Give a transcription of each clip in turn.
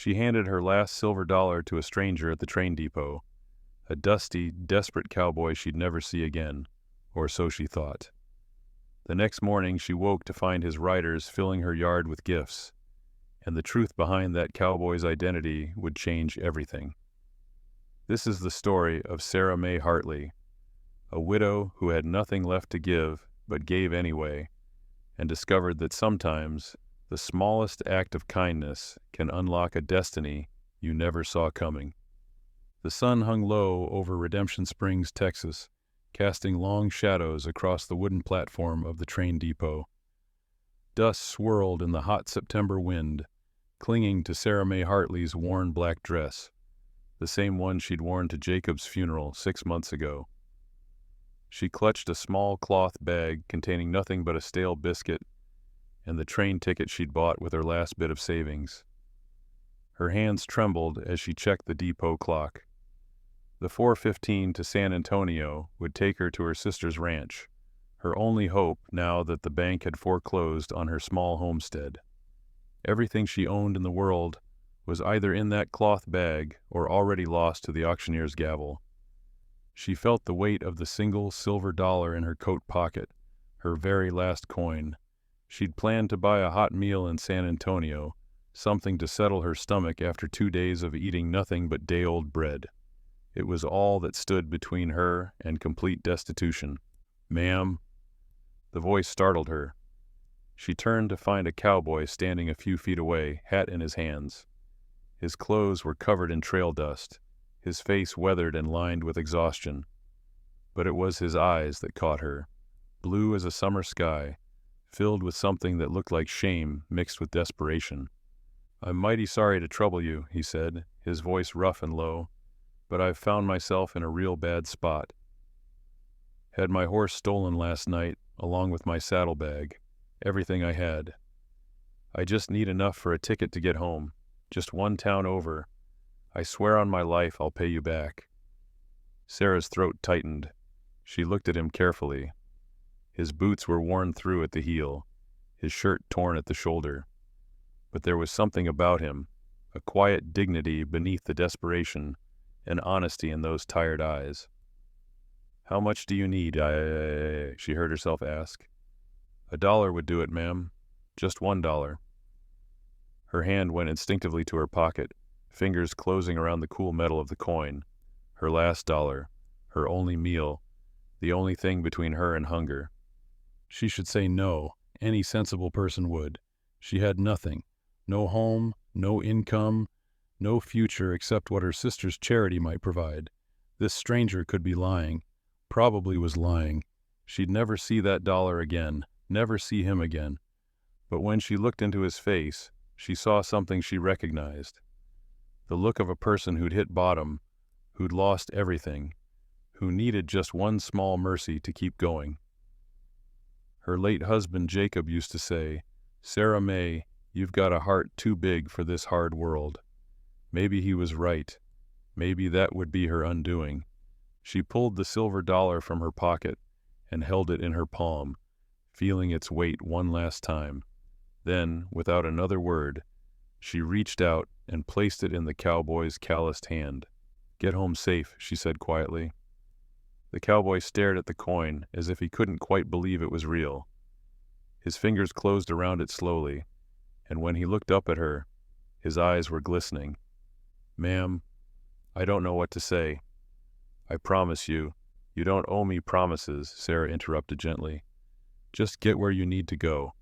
She handed her last silver dollar to a stranger at the train depot, a dusty, desperate cowboy she'd never see again, or so she thought. The next morning she woke to find his riders filling her yard with gifts, and the truth behind that cowboy's identity would change everything. This is the story of Sarah May Hartley, a widow who had nothing left to give but gave anyway, and discovered that sometimes the smallest act of kindness can unlock a destiny you never saw coming. The sun hung low over Redemption Springs, Texas, casting long shadows across the wooden platform of the train depot. Dust swirled in the hot September wind, clinging to Sarah May Hartley's worn black dress, the same one she'd worn to Jacob's funeral 6 months ago. She clutched a small cloth bag containing nothing but a stale biscuit and the train ticket she'd bought with her last bit of savings. Her hands trembled as she checked the depot clock. The 4:15 to San Antonio would take her to her sister's ranch, her only hope now that the bank had foreclosed on her small homestead. Everything she owned in the world was either in that cloth bag or already lost to the auctioneer's gavel. She felt the weight of the single silver dollar in her coat pocket, her very last coin. She'd planned to buy a hot meal in San Antonio, something to settle her stomach after 2 days of eating nothing but day-old bread. It was all that stood between her and complete destitution. "Ma'am." The voice startled her. She turned to find a cowboy standing a few feet away, hat in his hands. His clothes were covered in trail dust, his face weathered and lined with exhaustion. But it was his eyes that caught her, blue as a summer sky, filled with something that looked like shame mixed with desperation. "I'm mighty sorry to trouble you," he said, his voice rough and low, "but I've found myself in a real bad spot. Had my horse stolen last night, along with my saddlebag, everything I had. I just need enough for a ticket to get home, just one town over. I swear on my life I'll pay you back." Sarah's throat tightened. She looked at him carefully. His boots were worn through at the heel, his shirt torn at the shoulder. But there was something about him, a quiet dignity beneath the desperation, and honesty in those tired eyes. "How much do you need?" she heard herself ask. $1 would do it, ma'am. Just $1. Her hand went instinctively to her pocket, fingers closing around the cool metal of the coin. Her last dollar, her only meal, the only thing between her and hunger. She should say no, any sensible person would. She had nothing, no home, no income, no future except what her sister's charity might provide. This stranger could be lying, probably was lying. She'd never see that dollar again, never see him again. But when she looked into his face, she saw something she recognized. The look of a person who'd hit bottom, who'd lost everything, who needed just one small mercy to keep going. Her late husband Jacob used to say, "Sarah May, you've got a heart too big for this hard world." Maybe he was right. Maybe that would be her undoing. She pulled the silver dollar from her pocket and held it in her palm, feeling its weight one last time. Then, without another word, she reached out and placed it in the cowboy's calloused hand. "Get home safe," she said quietly. The cowboy stared at the coin as if he couldn't quite believe it was real. His fingers closed around it slowly, and when he looked up at her, his eyes were glistening. "Ma'am, I don't know what to say. I promise you." "You don't owe me promises," Sarah interrupted gently. "Just get where you need to go."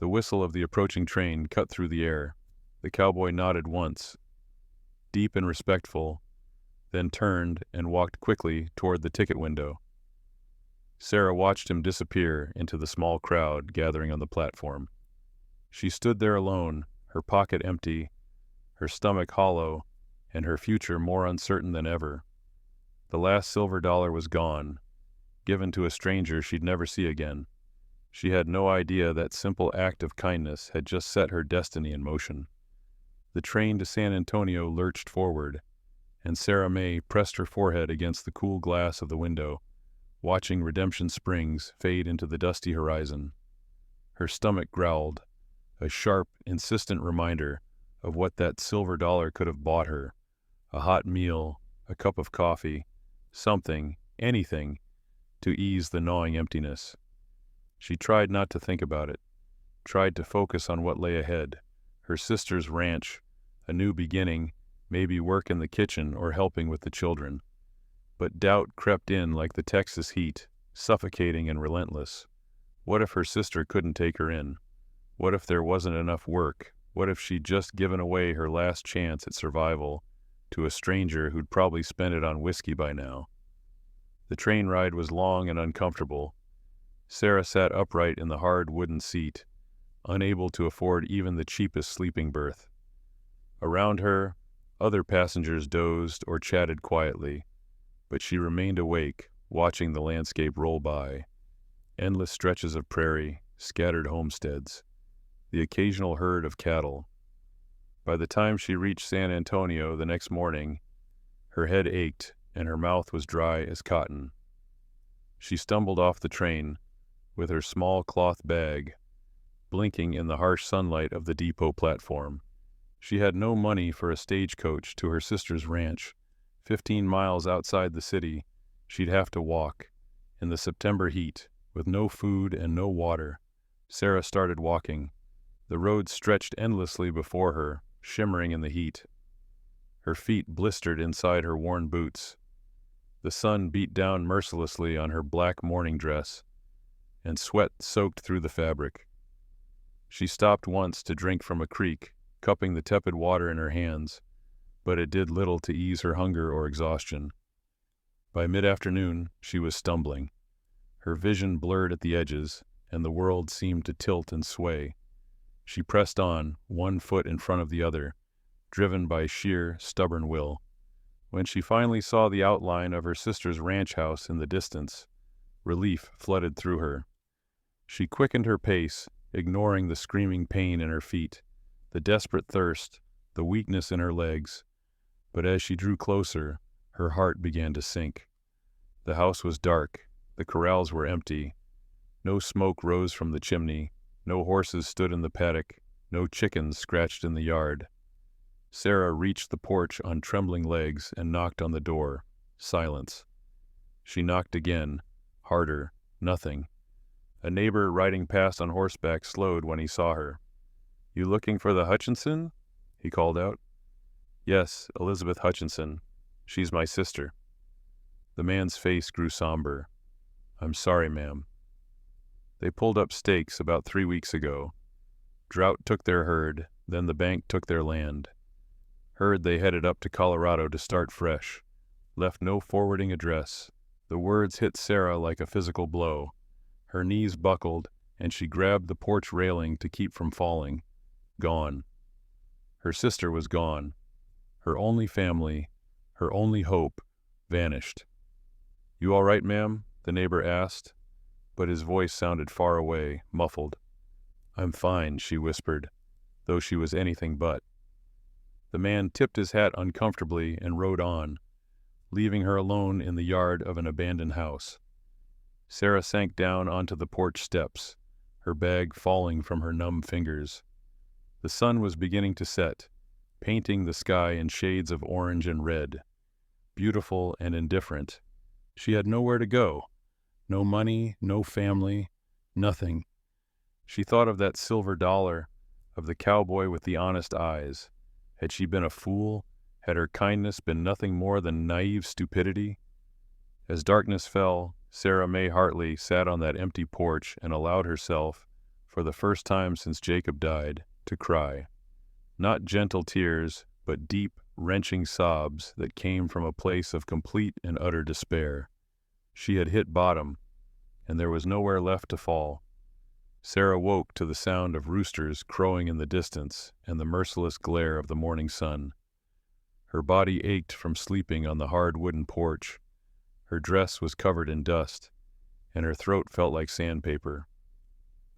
The whistle of the approaching train cut through the air. The cowboy nodded once, deep and respectful, then turned and walked quickly toward the ticket window. Sarah watched him disappear into the small crowd gathering on the platform. She stood there alone, her pocket empty, her stomach hollow, and her future more uncertain than ever. The last silver dollar was gone, given to a stranger she'd never see again. She had no idea that simple act of kindness had just set her destiny in motion. The train to San Antonio lurched forward, and Sarah May pressed her forehead against the cool glass of the window, watching Redemption Springs fade into the dusty horizon. Her stomach growled, a sharp, insistent reminder of what that silver dollar could have bought her: a hot meal, a cup of coffee, something, anything, to ease the gnawing emptiness. She tried not to think about it, tried to focus on what lay ahead: her sister's ranch, a new beginning, maybe work in the kitchen or helping with the children. But doubt crept in like the Texas heat, suffocating and relentless. What if her sister couldn't take her in? What if there wasn't enough work? What if she'd just given away her last chance at survival to a stranger who'd probably spent it on whiskey by now? The train ride was long and uncomfortable. Sarah sat upright in the hard wooden seat, unable to afford even the cheapest sleeping berth. Around her, other passengers dozed or chatted quietly, but she remained awake, watching the landscape roll by. Endless stretches of prairie, scattered homesteads, the occasional herd of cattle. By the time she reached San Antonio the next morning, her head ached and her mouth was dry as cotton. She stumbled off the train with her small cloth bag, blinking in the harsh sunlight of the depot platform. She had no money for a stagecoach to her sister's ranch. 15 miles outside the city, she'd have to walk, in the September heat, with no food and no water. Sarah started walking. The road stretched endlessly before her, shimmering in the heat. Her feet blistered inside her worn boots. The sun beat down mercilessly on her black morning dress, and sweat soaked through the fabric. She stopped once to drink from a creek, cupping the tepid water in her hands, but it did little to ease her hunger or exhaustion. By mid-afternoon, she was stumbling. Her vision blurred at the edges, and the world seemed to tilt and sway. She pressed on, one foot in front of the other, driven by sheer, stubborn will. When she finally saw the outline of her sister's ranch house in the distance, relief flooded through her. She quickened her pace, ignoring the screaming pain in her feet, the desperate thirst, the weakness in her legs. But as she drew closer, her heart began to sink. The house was dark, the corrals were empty. No smoke rose from the chimney, no horses stood in the paddock, no chickens scratched in the yard. Sarah reached the porch on trembling legs and knocked on the door. Silence. She knocked again, harder, nothing. A neighbor riding past on horseback slowed when he saw her. "You looking for the Hutchinson?" he called out. "Yes, Elizabeth Hutchinson. She's my sister." The man's face grew somber. "I'm sorry, ma'am." They pulled up stakes about 3 weeks ago. Drought took their herd, then the bank took their land. Herd they headed up to Colorado to start fresh. Left no forwarding address. The words hit Sarah like a physical blow. Her knees buckled, and she grabbed the porch railing to keep from falling. Gone. Her sister was gone. Her only family, her only hope, vanished. "You all right, ma'am?" the neighbor asked, but his voice sounded far away, muffled. "I'm fine," she whispered, though she was anything but. The man tipped his hat uncomfortably and rode on, leaving her alone in the yard of an abandoned house. Sarah sank down onto the porch steps, her bag falling from her numb fingers. The sun was beginning to set, painting the sky in shades of orange and red. Beautiful and indifferent. She had nowhere to go. No money, no family, nothing. She thought of that silver dollar, of the cowboy with the honest eyes. Had she been a fool? Had her kindness been nothing more than naive stupidity? As darkness fell, Sarah May Hartley sat on that empty porch and allowed herself, for the first time since Jacob died, to cry. Not gentle tears, but deep, wrenching sobs that came from a place of complete and utter despair. She had hit bottom, and there was nowhere left to fall. Sarah woke to the sound of roosters crowing in the distance and the merciless glare of the morning sun. Her body ached from sleeping on the hard wooden porch. Her dress was covered in dust, and her throat felt like sandpaper.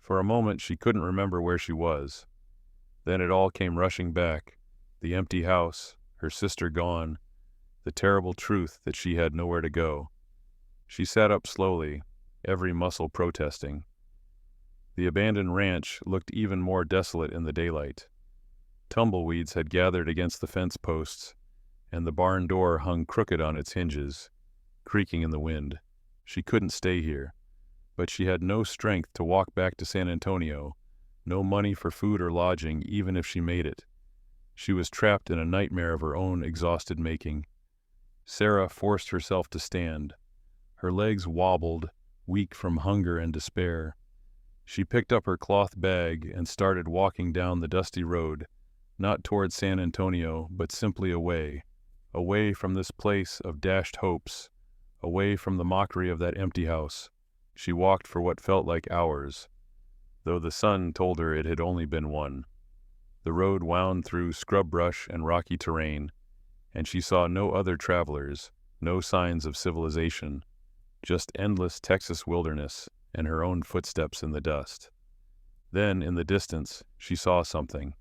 For a moment she couldn't remember where she was. Then it all came rushing back: the empty house, her sister gone, the terrible truth that she had nowhere to go. She sat up slowly, every muscle protesting. The abandoned ranch looked even more desolate in the daylight. Tumbleweeds had gathered against the fence posts, and the barn door hung crooked on its hinges, creaking in the wind. She couldn't stay here, but she had no strength to walk back to San Antonio, no money for food or lodging even if she made it. She was trapped in a nightmare of her own exhausted making. Sarah forced herself to stand. Her legs wobbled, weak from hunger and despair. She picked up her cloth bag and started walking down the dusty road, not toward San Antonio, but simply away, away from this place of dashed hopes, away from the mockery of that empty house. She walked for what felt like hours, though the sun told her it had only been one. The road wound through scrub brush and rocky terrain, and she saw no other travelers, no signs of civilization, just endless Texas wilderness and her own footsteps in the dust. Then, in the distance, she saw something.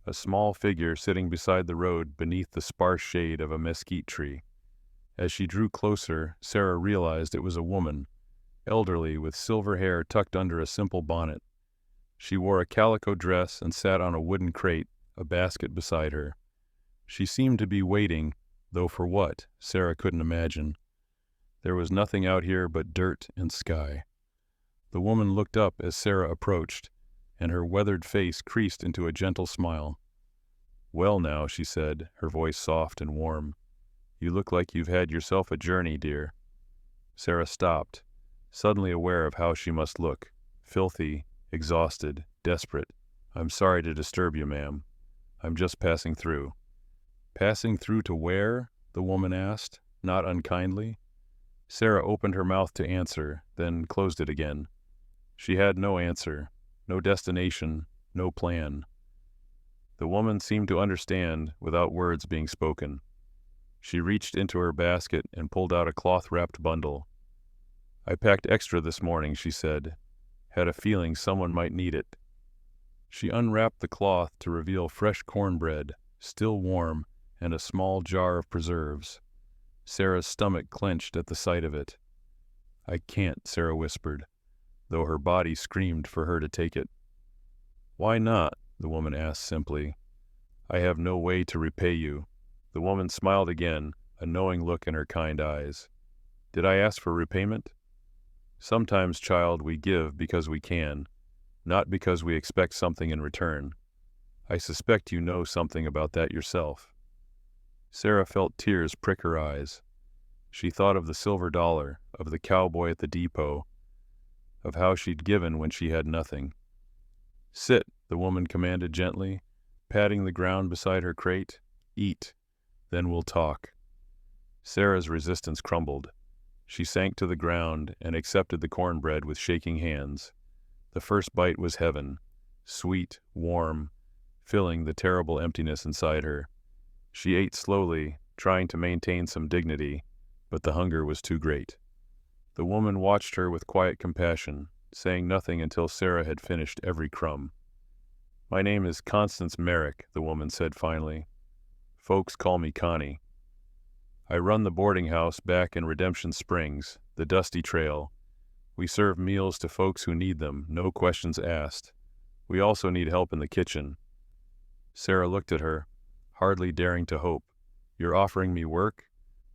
A small figure sitting beside the road beneath the sparse shade of a mesquite tree. As she drew closer, Sarah realized it was a woman, elderly with silver hair tucked under a simple bonnet. She wore a calico dress and sat on a wooden crate, a basket beside her. She seemed to be waiting, though for what, Sarah couldn't imagine. There was nothing out here but dirt and sky. The woman looked up as Sarah approached, and her weathered face creased into a gentle smile. "Well now," she said, her voice soft and warm. "You look like you've had yourself a journey, dear." Sarah stopped, suddenly aware of how she must look, filthy, exhausted, desperate. "I'm sorry to disturb you, ma'am. I'm just passing through." "Passing through to where?" the woman asked, not unkindly. Sarah opened her mouth to answer, then closed it again. She had no answer, no destination, no plan. The woman seemed to understand without words being spoken. She reached into her basket and pulled out a cloth-wrapped bundle. "I packed extra this morning," she said. "Had a feeling someone might need it." She unwrapped the cloth to reveal fresh cornbread, still warm, and a small jar of preserves. Sarah's stomach clenched at the sight of it. "I can't," Sarah whispered, though her body screamed for her to take it. "Why not?" the woman asked simply. "I have no way to repay you." The woman smiled again, a knowing look in her kind eyes. "Did I ask for repayment?" "Sometimes, child, we give because we can, not because we expect something in return. I suspect you know something about that yourself." Sarah felt tears prick her eyes. She thought of the silver dollar, of the cowboy at the depot, of how she'd given when she had nothing. "Sit," the woman commanded gently, patting the ground beside her crate. "Eat. Then we'll talk." Sarah's resistance crumbled. She sank to the ground and accepted the cornbread with shaking hands. The first bite was heaven, sweet, warm, filling the terrible emptiness inside her. She ate slowly, trying to maintain some dignity, but the hunger was too great. The woman watched her with quiet compassion, saying nothing until Sarah had finished every crumb. "My name is Constance Merrick," the woman said finally. "Folks call me Connie. I run the boarding house back in Redemption Springs, the Dusty Trail. We serve meals to folks who need them, no questions asked. We also need help in the kitchen." Sarah looked at her, hardly daring to hope. "You're offering me work?"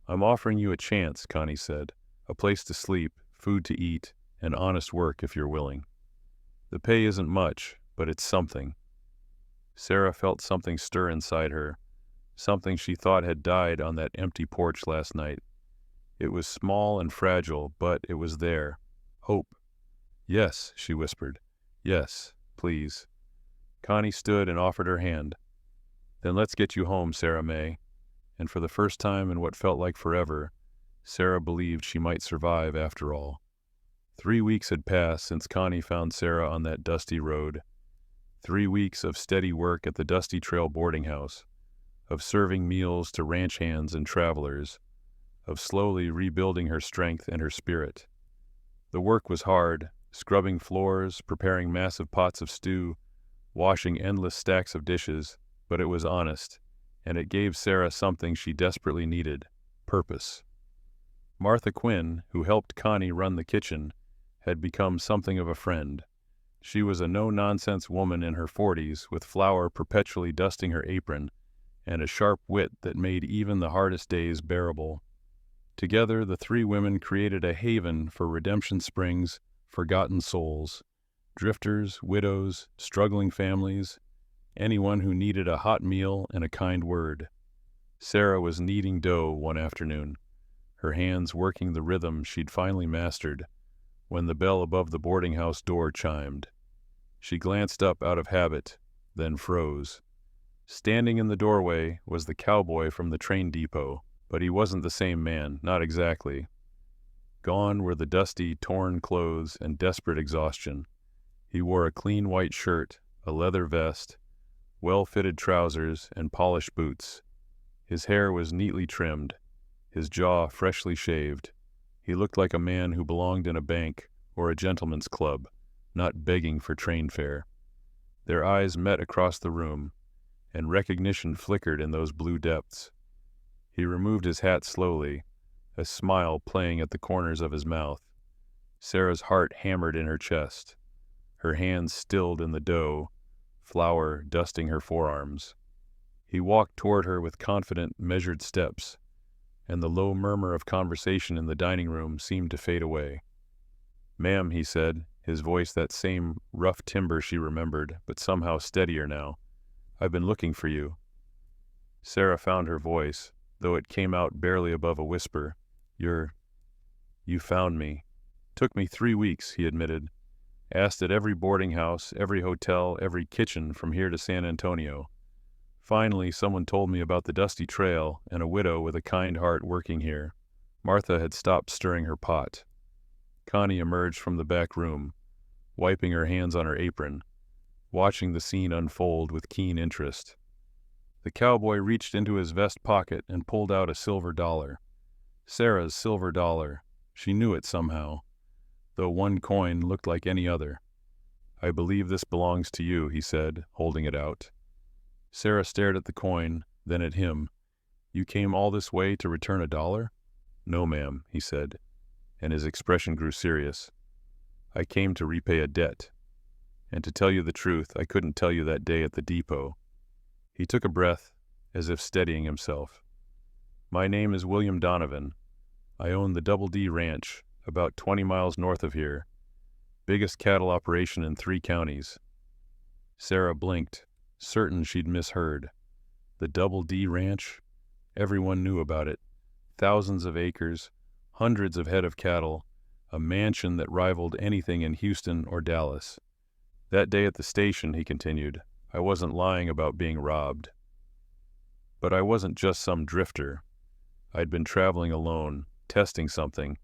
"I'm offering you a chance," Connie said. "A place to sleep, food to eat, and honest work if you're willing. The pay isn't much, but it's something." Sarah felt something stir inside her, something she thought had died on that empty porch last night. It was small and fragile, but it was there. Hope. "Yes," she whispered. "Yes, please." Connie stood and offered her hand. "Then let's get you home, Sarah May." And for the first time in what felt like forever, Sarah believed she might survive after all. 3 weeks had passed since Connie found Sarah on that dusty road. 3 weeks of steady work at the Dusty Trail boarding house, of serving meals to ranch hands and travelers, of slowly rebuilding her strength and her spirit. The work was hard, scrubbing floors, preparing massive pots of stew, washing endless stacks of dishes, but it was honest, and it gave Sarah something she desperately needed: purpose. Martha Quinn, who helped Connie run the kitchen, had become something of a friend. She was a no-nonsense woman in her 40s, with flour perpetually dusting her apron and a sharp wit that made even the hardest days bearable. Together, the three women created a haven for Redemption Spring's forgotten souls: drifters, widows, struggling families, anyone who needed a hot meal and a kind word. Sarah was kneading dough one afternoon, her hands working the rhythm she'd finally mastered, when the bell above the boarding house door chimed. She glanced up out of habit, then froze. Standing in the doorway was the cowboy from the train depot, but he wasn't the same man, not exactly. Gone were the dusty, torn clothes and desperate exhaustion. He wore a clean white shirt, a leather vest, well-fitted trousers, and polished boots. His hair was neatly trimmed, his jaw freshly shaved. He looked like a man who belonged in a bank or a gentleman's club, not begging for train fare. Their eyes met across the room, and recognition flickered in those blue depths. He removed his hat slowly, a smile playing at the corners of his mouth. Sarah's heart hammered in her chest. Her hands stilled in the dough, flour dusting her forearms. He walked toward her with confident, measured steps, and the low murmur of conversation in the dining room seemed to fade away. "Ma'am," he said, his voice that same rough timbre she remembered, but somehow steadier now. "I've been looking for you." Sarah found her voice, though it came out barely above a whisper. You found me. Took me 3 weeks," he admitted. "Asked at every boarding house, every hotel, every kitchen from here to San Antonio. Finally, someone told me about the dusty trail and a widow with a kind heart working here." Martha had stopped stirring her pot. Connie emerged from the back room, wiping her hands on her apron, watching the scene unfold with keen interest. The cowboy reached into his vest pocket and pulled out a silver dollar. Sarah's silver dollar. She knew it somehow, though one coin looked like any other. "I believe this belongs to you," he said, holding it out. Sarah stared at the coin, then at him. "You came all this way to return a dollar?" "No, ma'am," he said, and his expression grew serious. "I came to repay a debt. And to tell you the truth, I couldn't tell you that day at the depot." He took a breath, as if steadying himself. "My name is William Donovan. I own the Double D Ranch, about 20 miles north of here. Biggest cattle operation in 3 counties. Sarah blinked, certain she'd misheard. The Double D Ranch? Everyone knew about it. Thousands of acres, hundreds of head of cattle, a mansion that rivaled anything in Houston or Dallas. "That day at the station," he continued, "I wasn't lying about being robbed. But I wasn't just some drifter. I'd been traveling alone, testing something.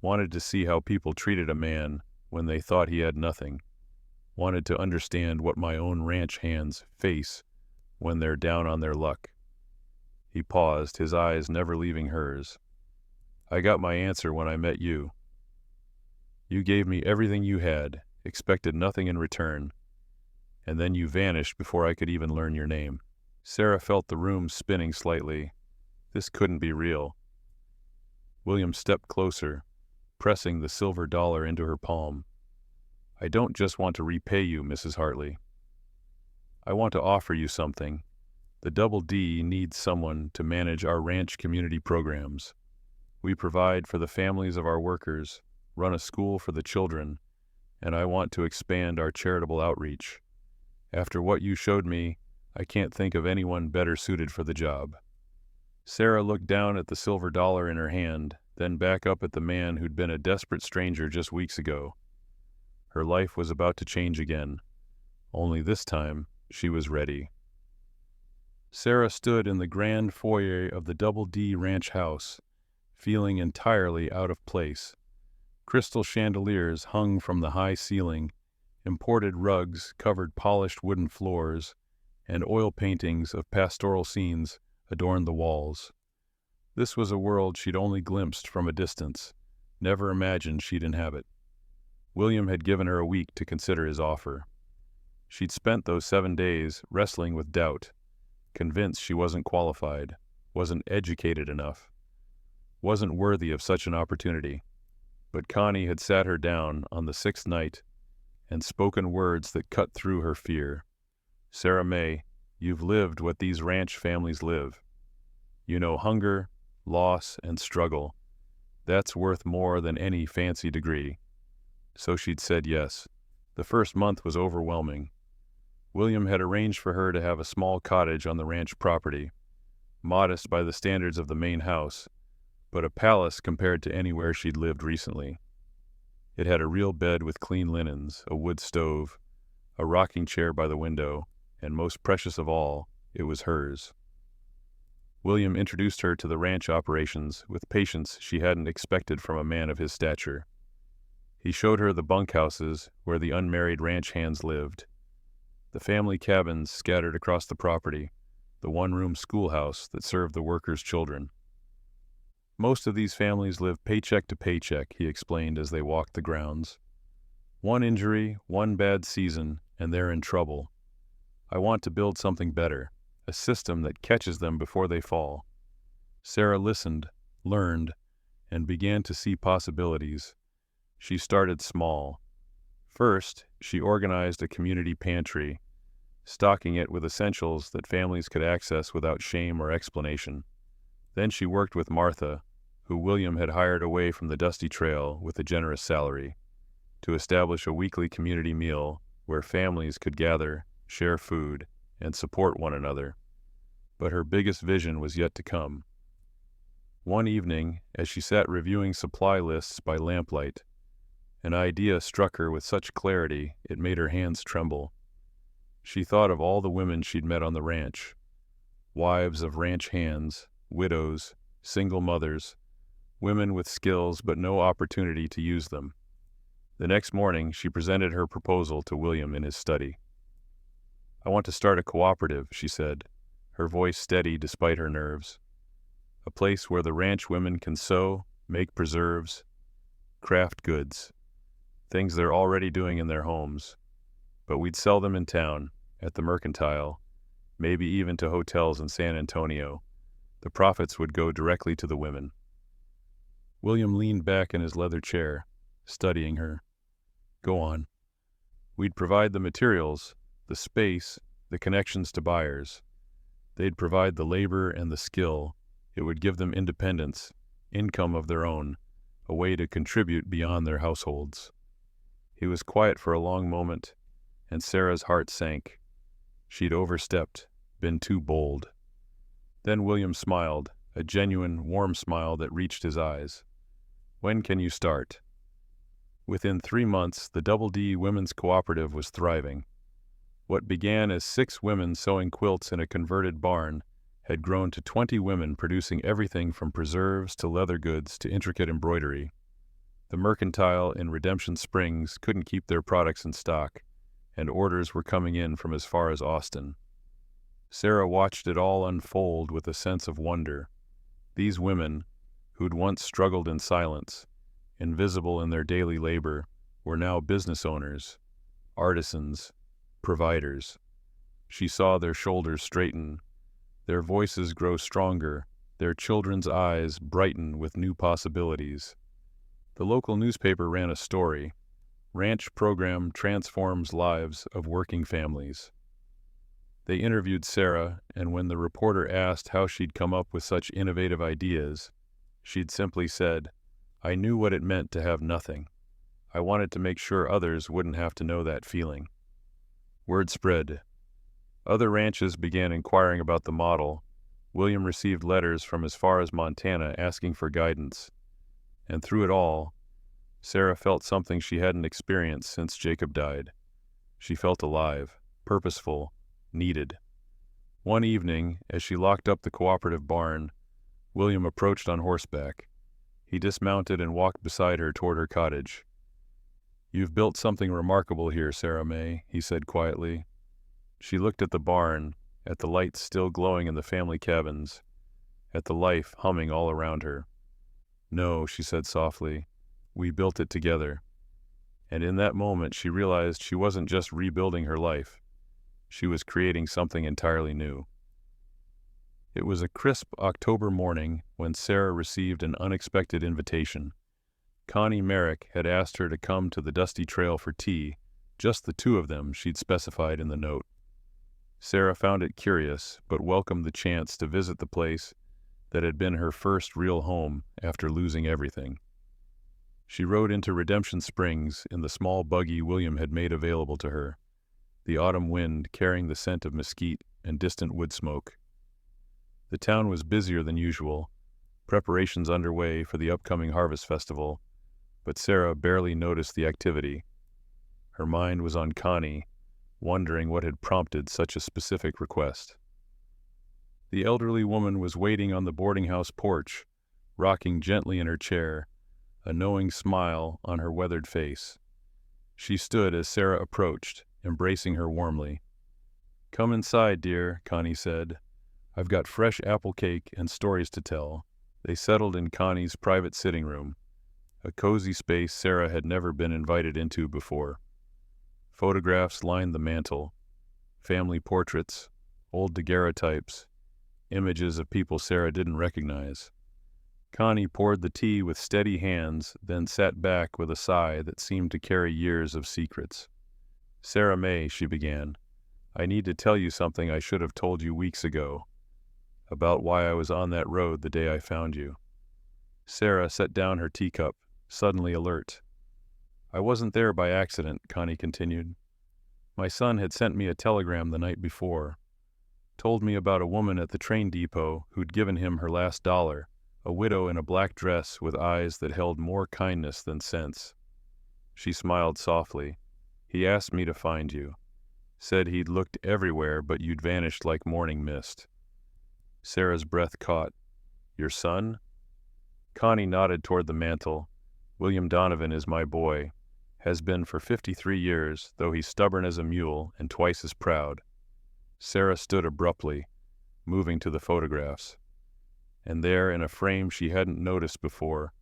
Wanted to see how people treated a man when they thought he had nothing. Wanted to understand what my own ranch hands face when they're down on their luck." He paused, his eyes never leaving hers. "I got my answer when I met you. You gave me everything you had, expected nothing in return, and then you vanished before I could even learn your name." Sarah felt the room spinning slightly. This couldn't be real. William stepped closer, pressing the silver dollar into her palm. "I don't just want to repay you, Mrs. Hartley. I want to offer you something. The Double D needs someone to manage our ranch community programs. We provide for the families of our workers, run a school for the children, and I want to expand our charitable outreach. After what you showed me, I can't think of anyone better suited for the job." Sarah looked down at the silver dollar in her hand, then back up at the man who'd been a desperate stranger just weeks ago. Her life was about to change again. Only this time, she was ready. Sarah stood in the grand foyer of the Double D Ranch house, feeling entirely out of place. Crystal chandeliers hung from the high ceiling, imported rugs covered polished wooden floors, and oil paintings of pastoral scenes adorned the walls. This was a world she'd only glimpsed from a distance, never imagined she'd inhabit. William had given her a week to consider his offer. She'd spent those 7 days wrestling with doubt, convinced she wasn't qualified, wasn't educated enough, wasn't worthy of such an opportunity. But Connie had sat her down on the 6th night and spoken words that cut through her fear. "Sarah May, you've lived what these ranch families live. You know hunger, loss, and struggle. That's worth more than any fancy degree." So she'd said yes. The first month was overwhelming. William had arranged for her to have a small cottage on the ranch property, modest by the standards of the main house, but a palace compared to anywhere she'd lived recently. It had a real bed with clean linens, a wood stove, a rocking chair by the window, and most precious of all, it was hers. William introduced her to the ranch operations with patience she hadn't expected from a man of his stature. He showed her the bunkhouses where the unmarried ranch hands lived, the family cabins scattered across the property, the one-room schoolhouse that served the workers' children. "Most of these families live paycheck to paycheck," he explained as they walked the grounds. "One injury, one bad season, and they're in trouble. I want to build something better, a system that catches them before they fall." Sarah listened, learned, and began to see possibilities. She started small. First, she organized a community pantry, stocking it with essentials that families could access without shame or explanation. Then she worked with Martha, who William had hired away from the dusty trail with a generous salary, to establish a weekly community meal where families could gather, share food, and support one another. But her biggest vision was yet to come. One evening, as she sat reviewing supply lists by lamplight, an idea struck her with such clarity it made her hands tremble. She thought of all the women she'd met on the ranch, wives of ranch hands, widows, single mothers, women with skills but no opportunity to use them. The next morning, she presented her proposal to William in his study. "I want to start a cooperative," she said, her voice steady despite her nerves. "A place where the ranch women can sew, make preserves, craft goods, things they're already doing in their homes. But we'd sell them in town, at the Mercantile, maybe even to hotels in San Antonio. The profits would go directly to the women." William leaned back in his leather chair, studying her. "Go on." "We'd provide the materials, the space, the connections to buyers. They'd provide the labor and the skill. It would give them independence, income of their own, a way to contribute beyond their households." He was quiet for a long moment, and Sarah's heart sank. She'd overstepped, been too bold. Then William smiled, a genuine, warm smile that reached his eyes. "When can you start?" Within 3 months, the Double D Women's Cooperative was thriving. What began as 6 women sewing quilts in a converted barn had grown to 20 women producing everything from preserves to leather goods to intricate embroidery. The Mercantile in Redemption Springs couldn't keep their products in stock, and orders were coming in from as far as Austin. Sarah watched it all unfold with a sense of wonder. These women, who'd once struggled in silence, invisible in their daily labor, were now business owners, artisans, providers. She saw their shoulders straighten, their voices grow stronger, their children's eyes brighten with new possibilities. The local newspaper ran a story, "Ranch Program Transforms Lives of Working Families." They interviewed Sarah, and when the reporter asked how she'd come up with such innovative ideas, she'd simply said, "I knew what it meant to have nothing. I wanted to make sure others wouldn't have to know that feeling." Word spread. Other ranches began inquiring about the model. William received letters from as far as Montana asking for guidance. And through it all, Sarah felt something she hadn't experienced since Jacob died. She felt alive, purposeful, needed. One evening, as she locked up the cooperative barn, William approached on horseback. He dismounted and walked beside her toward her cottage. "You've built something remarkable here, Sarah May," he said quietly. She looked at the barn, at the lights still glowing in the family cabins, at the life humming all around her. "No," she said softly, "we built it together." And in that moment she realized she wasn't just rebuilding her life. She was creating something entirely new. It was a crisp October morning when Sarah received an unexpected invitation. Connie Merrick had asked her to come to the dusty trail for tea Just the two of them, she'd specified in the note. Sarah found it curious, but welcomed the chance to visit the place that had been her first real home after losing everything. She rode into Redemption Springs in the small buggy William had made available to her, the autumn wind carrying the scent of mesquite and distant wood smoke. The town was busier than usual, preparations underway for the upcoming harvest festival, but Sarah barely noticed the activity. Her mind was on Connie, wondering what had prompted such a specific request. The elderly woman was waiting on the boarding house porch, rocking gently in her chair, a knowing smile on her weathered face. She stood as Sarah approached, embracing her warmly. "Come inside, dear," Connie said. "I've got fresh apple cake and stories to tell." They settled in Connie's private sitting room, a cozy space Sarah had never been invited into before. Photographs lined the mantel, family portraits, old daguerreotypes, images of people Sarah didn't recognize. Connie poured the tea with steady hands, then sat back with a sigh that seemed to carry years of secrets. "Sarah May," she began, "I need to tell you something I should have told you weeks ago, about why I was on that road the day I found you." Sarah set down her teacup, suddenly alert. "I wasn't there by accident," Connie continued. "My son had sent me a telegram the night before, told me about a woman at the train depot who'd given him her last dollar, a widow in a black dress with eyes that held more kindness than sense." She smiled softly. "He asked me to find you. Said he'd looked everywhere, but you'd vanished like morning mist." Sarah's breath caught. "Your son?" Connie nodded toward the mantel. "William Donovan is my boy. Has been for 53 years, though he's stubborn as a mule and twice as proud." Sarah stood abruptly, moving to the photographs. And there, in a frame she hadn't noticed before,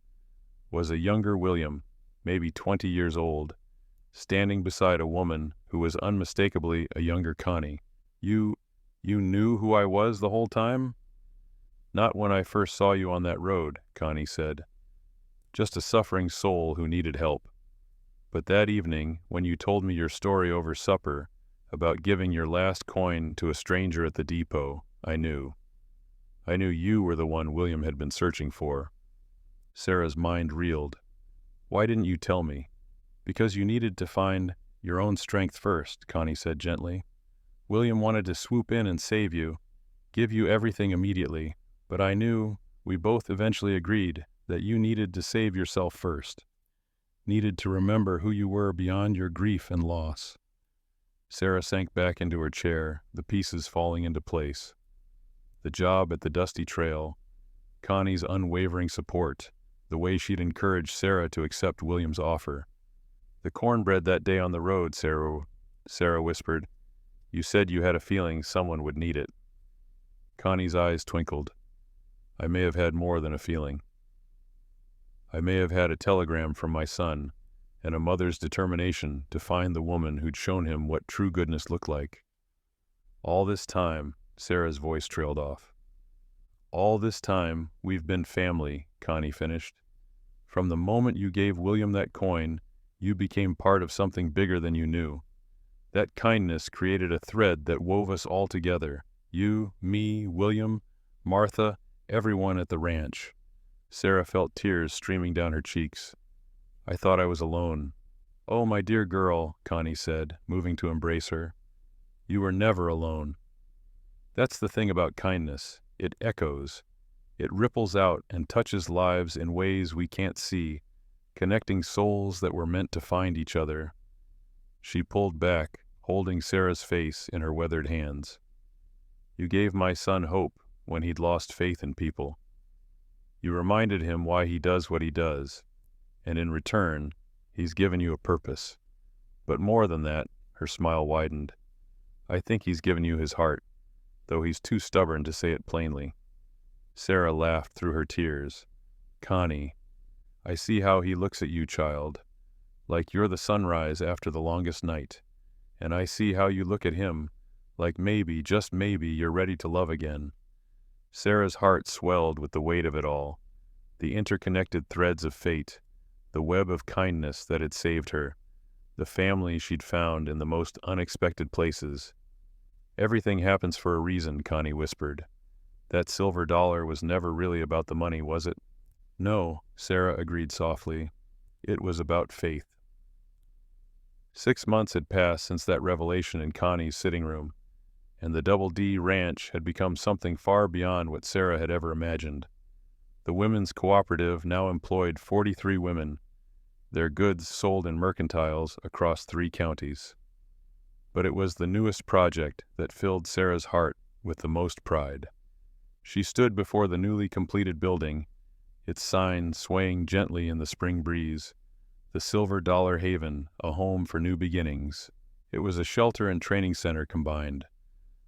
was a younger William, maybe 20 years old, standing beside a woman who was unmistakably a younger Connie. You knew who I was the whole time?" "Not when I first saw you on that road," Connie said. "Just a suffering soul who needed help. But that evening, when you told me your story over supper about giving your last coin to a stranger at the depot, I knew. I knew you were the one William had been searching for." Sarah's mind reeled. "Why didn't you tell me?" "Because you needed to find your own strength first," Connie said gently. "William wanted to swoop in and save you, give you everything immediately, but I knew, we both eventually agreed, that you needed to save yourself first. Needed to remember who you were beyond your grief and loss." Sarah sank back into her chair, the pieces falling into place. The job at the dusty trail, Connie's unwavering support, the way she'd encouraged Sarah to accept William's offer. "The cornbread that day on the road," Sarah whispered. "You said you had a feeling someone would need it." Connie's eyes twinkled. "I may have had more than a feeling. I may have had a telegram from my son, and a mother's determination to find the woman who'd shown him what true goodness looked like. All this time," Sarah's voice trailed off. "All this time, we've been family," Connie finished. "From the moment you gave William that coin, you became part of something bigger than you knew. That kindness created a thread that wove us all together. You, me, William, Martha, everyone at the ranch." Sarah felt tears streaming down her cheeks. "I thought I was alone." "Oh, my dear girl," Connie said, moving to embrace her. "You were never alone. That's the thing about kindness. It echoes. It ripples out and touches lives in ways we can't see, connecting souls that were meant to find each other." She pulled back, holding Sarah's face in her weathered hands. "You gave my son hope when he'd lost faith in people. You reminded him why he does what he does, and in return, he's given you a purpose. But more than that," her smile widened, "I think he's given you his heart, though he's too stubborn to say it plainly." Sarah laughed through her tears. "Connie, I see how he looks at you, child, like you're the sunrise after the longest night, and I see how you look at him, like maybe, just maybe, you're ready to love again." Sarah's heart swelled with the weight of it all, the interconnected threads of fate, the web of kindness that had saved her, the family she'd found in the most unexpected places. "Everything happens for a reason," Connie whispered. "That silver dollar was never really about the money, was it?" "No," Sarah agreed softly. "It was about faith." 6 months had passed since that revelation in Connie's sitting room, and the Double D Ranch had become something far beyond what Sarah had ever imagined. The Women's Cooperative now employed 43 women, their goods sold in mercantiles across 3 counties. But it was the newest project that filled Sarah's heart with the most pride. She stood before the newly completed building, its sign swaying gently in the spring breeze, the Silver Dollar Haven, a home for new beginnings. It was a shelter and training center combined,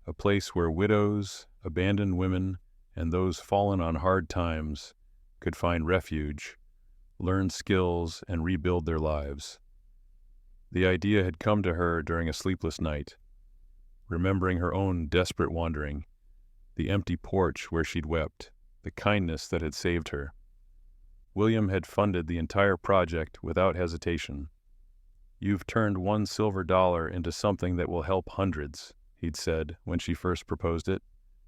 a place where widows, abandoned women, and those fallen on hard times could find refuge, learn skills, and rebuild their lives. The idea had come to her during a sleepless night, remembering her own desperate wandering, the empty porch where she'd wept, the kindness that had saved her. William had funded the entire project without hesitation. "You've turned one silver dollar into something that will help hundreds," he'd said when she first proposed it.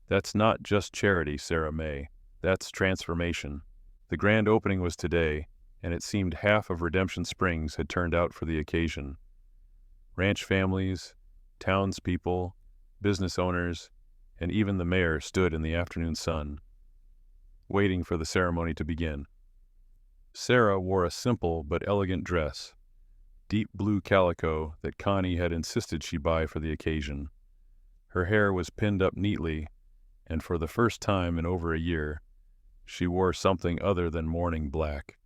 "That's not just charity, Sarah May. That's transformation." The grand opening was today, and it seemed half of Redemption Springs had turned out for the occasion. Ranch families, townspeople, business owners, and even the mayor stood in the afternoon sun, waiting for the ceremony to begin. Sarah wore a simple but elegant dress, deep blue calico that Connie had insisted she buy for the occasion. Her hair was pinned up neatly, and for the first time in over a year, she wore something other than mourning black.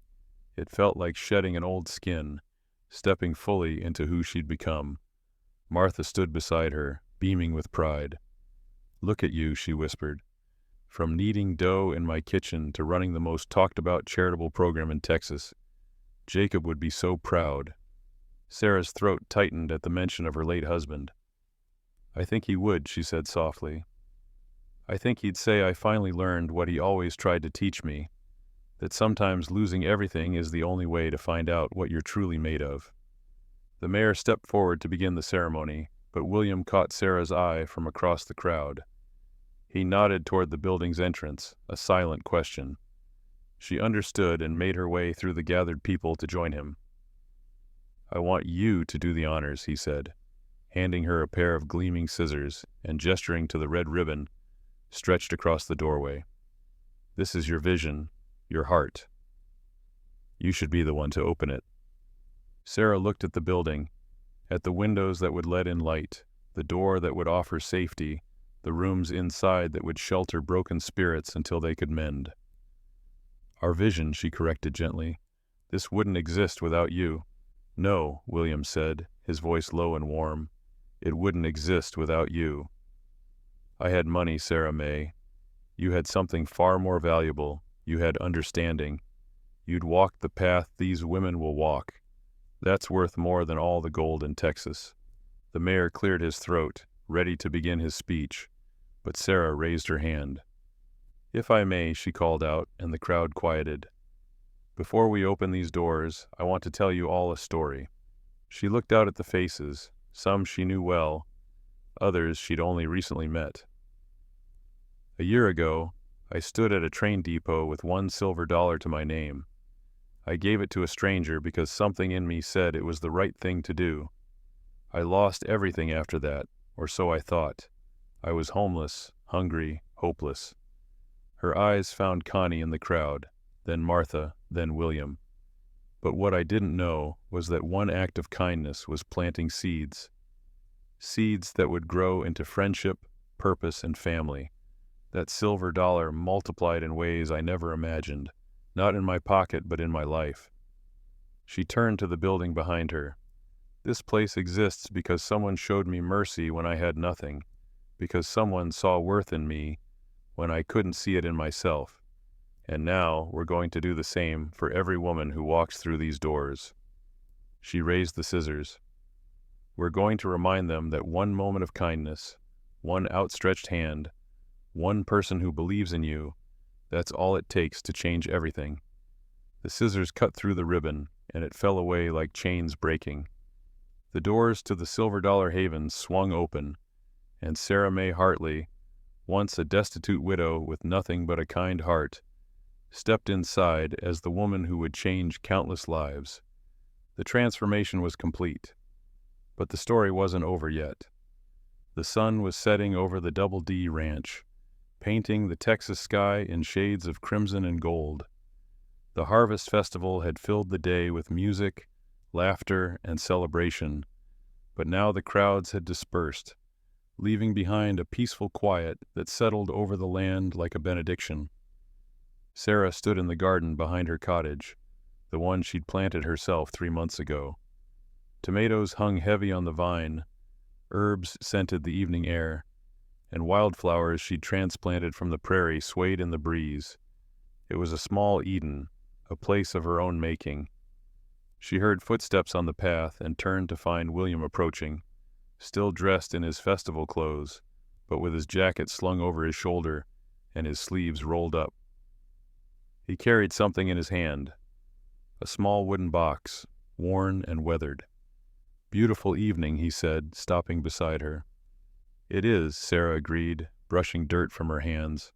It felt like shedding an old skin, stepping fully into who she'd become. Martha stood beside her, beaming with pride. "Look at you," she whispered. "From kneading dough in my kitchen to running the most talked-about charitable program in Texas. Jacob would be so proud." Sarah's throat tightened at the mention of her late husband. "I think he would," she said softly. "I think he'd say I finally learned what he always tried to teach me, that sometimes losing everything is the only way to find out what you're truly made of." The mayor stepped forward to begin the ceremony, but William caught Sarah's eye from across the crowd. He nodded toward the building's entrance, a silent question. She understood and made her way through the gathered people to join him. "I want you to do the honors," he said, handing her a pair of gleaming scissors and gesturing to the red ribbon stretched across the doorway. "This is your vision, your heart. You should be the one to open it." Sarah looked at the building, at the windows that would let in light, the door that would offer safety, the rooms inside that would shelter broken spirits until they could mend. "Our vision," she corrected gently. "This wouldn't exist without you." "No," William said, his voice low and warm. "It wouldn't exist without you. I had money, Sarah May. You had something far more valuable. You had understanding. You'd walked the path these women will walk. That's worth more than all the gold in Texas." The mayor cleared his throat, ready to begin his speech, but Sarah raised her hand. "If I may," she called out, and the crowd quieted. "Before we open these doors, I want to tell you all a story." She looked out at the faces, some she knew well, others she'd only recently met. "A year ago, I stood at a train depot with one silver dollar to my name. I gave it to a stranger because something in me said it was the right thing to do. I lost everything after that, or so I thought. I was homeless, hungry, hopeless." Her eyes found Connie in the crowd, then Martha, then William. "But what I didn't know was that one act of kindness was planting seeds. Seeds that would grow into friendship, purpose, and family. That silver dollar multiplied in ways I never imagined, not in my pocket but in my life." She turned to the building behind her. "This place exists because someone showed me mercy when I had nothing, because someone saw worth in me when I couldn't see it in myself. And now we're going to do the same for every woman who walks through these doors." She raised the scissors. "We're going to remind them that one moment of kindness, one outstretched hand, one person who believes in you, that's all it takes to change everything." The scissors cut through the ribbon, and it fell away like chains breaking. The doors to the Silver Dollar Haven swung open, and Sarah May Hartley, once a destitute widow with nothing but a kind heart, stepped inside as the woman who would change countless lives. The transformation was complete, but the story wasn't over yet. The sun was setting over the Double D Ranch, painting the Texas sky in shades of crimson and gold. The Harvest Festival had filled the day with music, laughter, and celebration, but now the crowds had dispersed, leaving behind a peaceful quiet that settled over the land like a benediction. Sarah stood in the garden behind her cottage, the one she'd planted herself 3 months ago. Tomatoes hung heavy on the vine, herbs scented the evening air, and wildflowers she'd transplanted from the prairie swayed in the breeze. It was a small Eden, a place of her own making. She heard footsteps on the path and turned to find William approaching, still dressed in his festival clothes, but with his jacket slung over his shoulder and his sleeves rolled up. He carried something in his hand, a small wooden box, worn and weathered. "Beautiful evening," he said, stopping beside her. "It is," Sarah agreed, brushing dirt from her hands.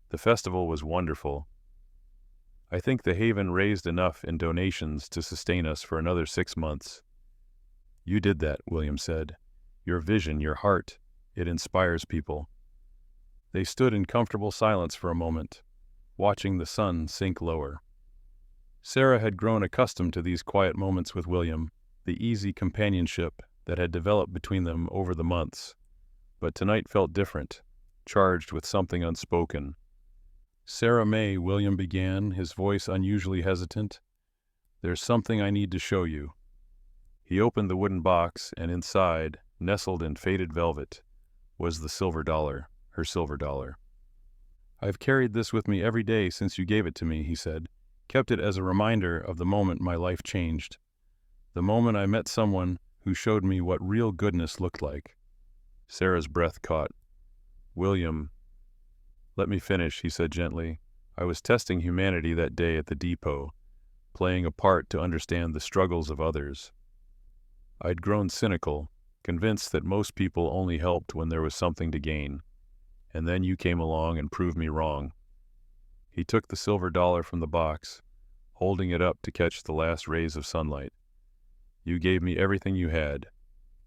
"The festival was wonderful. I think the Haven raised enough in donations to sustain us for another 6 months." "You did that," William said. "Your vision, your heart, it inspires people." They stood in comfortable silence for a moment, watching the sun sink lower. Sarah had grown accustomed to these quiet moments with William, the easy companionship that had developed between them over the months. But tonight felt different, charged with something unspoken. "Sarah May," William began, his voice unusually hesitant, "there's something I need to show you." He opened the wooden box, and inside, nestled in faded velvet, was the silver dollar, her silver dollar. "I've carried this with me every day since you gave it to me," he said, "kept it as a reminder of the moment my life changed. The moment I met someone who showed me what real goodness looked like." Sarah's breath caught. "William, let me finish," he said gently. "I was testing humanity that day at the depot, playing a part to understand the struggles of others. I'd grown cynical, convinced that most people only helped when there was something to gain. And then you came along and proved me wrong." He took the silver dollar from the box, holding it up to catch the last rays of sunlight. "You gave me everything you had,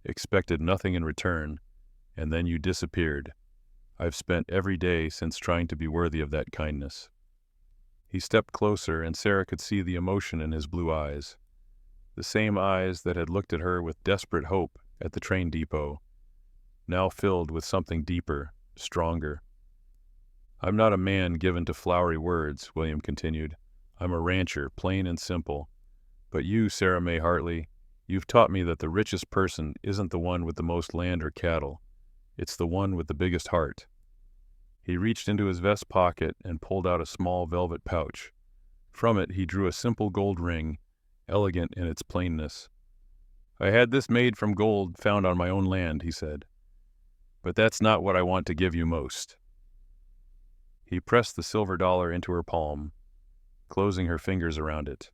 expected nothing in return, and then you disappeared. I've spent every day since trying to be worthy of that kindness." He stepped closer, and Sarah could see the emotion in his blue eyes, the same eyes that had looked at her with desperate hope at the train depot, now filled with something deeper, stronger. "I'm not a man given to flowery words," William continued. "I'm a rancher, plain and simple. But you, Sarah May Hartley, you've taught me that the richest person isn't the one with the most land or cattle. It's the one with the biggest heart." He reached into his vest pocket and pulled out a small velvet pouch. From it he drew a simple gold ring, elegant in its plainness. "I had this made from gold found on my own land," he said. "But that's not what I want to give you most." He pressed the silver dollar into her palm, closing her fingers around it.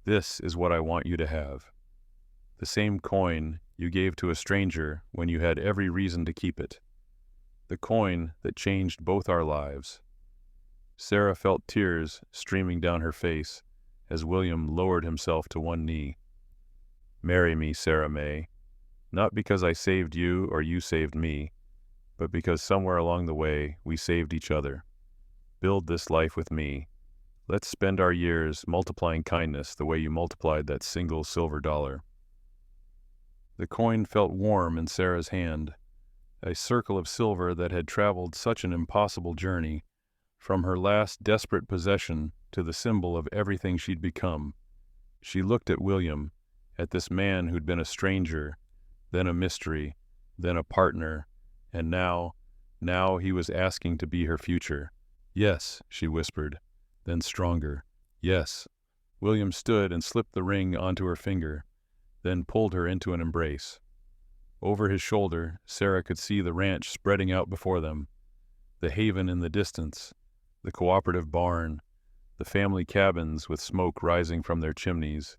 "This is what I want you to have. The same coin you gave to a stranger when you had every reason to keep it. The coin that changed both our lives." Sarah felt tears streaming down her face as William lowered himself to one knee. "Marry me, Sarah May. Not because I saved you or you saved me, but because somewhere along the way we saved each other. Build this life with me. Let's spend our years multiplying kindness the way you multiplied that single silver dollar." The coin felt warm in Sarah's hand, a circle of silver that had traveled such an impossible journey, from her last desperate possession to the symbol of everything she'd become. She looked at William, at this man who'd been a stranger, then a mystery, then a partner, and now he was asking to be her future. "Yes," she whispered, then stronger. "Yes." William stood and slipped the ring onto her finger, then pulled her into an embrace. Over his shoulder, Sarah could see the ranch spreading out before them, the haven in the distance, the cooperative barn, the family cabins with smoke rising from their chimneys,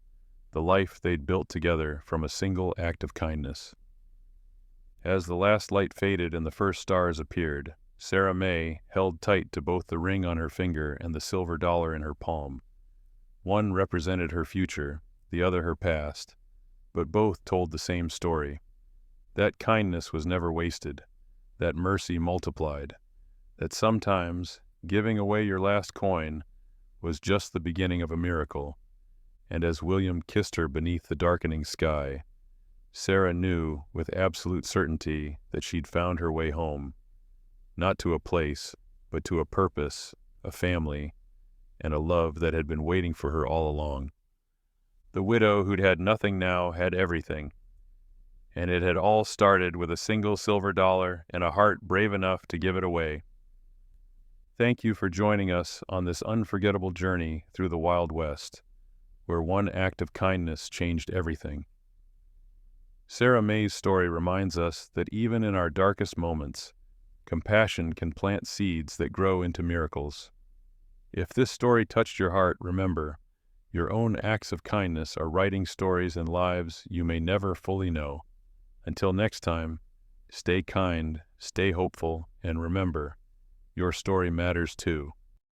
the life they'd built together from a single act of kindness. As the last light faded and the first stars appeared, Sarah May held tight to both the ring on her finger and the silver dollar in her palm. One represented her future, the other her past, but both told the same story. That kindness was never wasted, that mercy multiplied, that sometimes giving away your last coin was just the beginning of a miracle. And as William kissed her beneath the darkening sky, Sarah knew with absolute certainty that she'd found her way home, not to a place, but to a purpose, a family, and a love that had been waiting for her all along. The widow who'd had nothing now had everything, and it had all started with a single silver dollar and a heart brave enough to give it away. Thank you for joining us on this unforgettable journey through the Wild West, where one act of kindness changed everything. Sarah May's story reminds us that even in our darkest moments, compassion can plant seeds that grow into miracles. If this story touched your heart, remember, your own acts of kindness are writing stories and lives you may never fully know. Until next time, stay kind, stay hopeful, and remember, your story matters too.